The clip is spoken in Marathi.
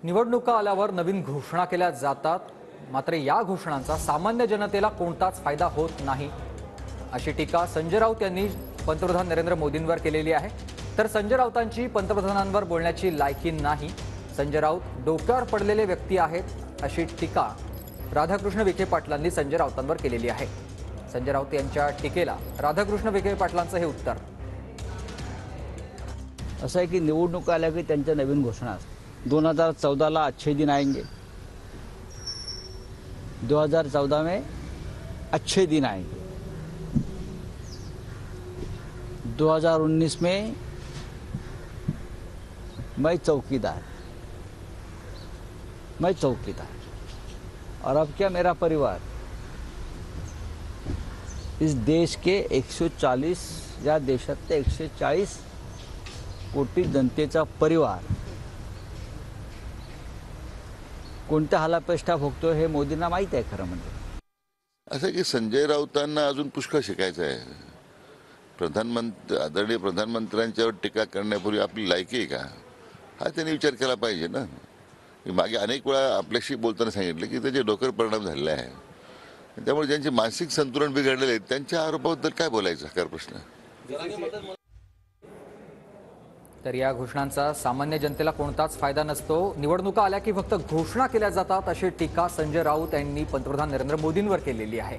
निवडणुका आल्यावर नवीन घोषणा केल्या जातात, मात्र या घोषणांचा सामान्य जनतेला कोणताच फायदा होत नाही, अशी टीका संजय राऊत यांनी पंतप्रधान नरेंद्र मोदींवर केलेली आहे। तर संजय राऊतांची पंतप्रधानांवर बोलण्याची लायकी नाही, संजय राऊत डोक्यावर पडलेले व्यक्ती आहेत, अशी टीका राधाकृष्ण विखे पाटलांनी संजय राऊतांवर केलेली आहे। संजय राऊत यांच्या टीकेला राधाकृष्ण विखे पाटलांचं हे उत्तर। असं आहे की निवडणूक आल्या की त्यांच्या नवीन घोषणा 2014 अच्छे दिन आएंगे, 2014 में अच्छे दिन आएंगे, 2019 में मैं चौकीदार, और अब क्या मेरा परिवार, इस देश के 140 या देशातले 140 कोटी जनतेचा परिवार कोणत्या हालापेष्टा भोगतो हे मोदींना माहित आहे। खरं म्हणजे असं की संजय राऊतांना अजून पुष्कळ शिकायचं आहे। आदरणीय प्रधानमंत्र्यांच्यावर टीका करण्यापूर्वी आपली लायकी आहे का, हा त्यांनी विचार केला पाहिजे ना। मी मागे अनेक वेळा आपल्याशी बोलताना सांगितलं की त्याचे डोक्यावर परिणाम झालेला आहे, त्यामुळे ज्यांचे मानसिक संतुलन बिघडलेले आहेत त्यांच्या आरोपाबद्दल काय बोलायचं हा प्रश्न। तर या घोषणांचा सामान्य जनतेला कोणताच फायदा नसतो, निवडणुका आल्या की फक्त घोषणा केल्या जातात, अशी टीका संजय राऊत यांनी पंतप्रधान नरेंद्र मोदींवर केलेली आहे।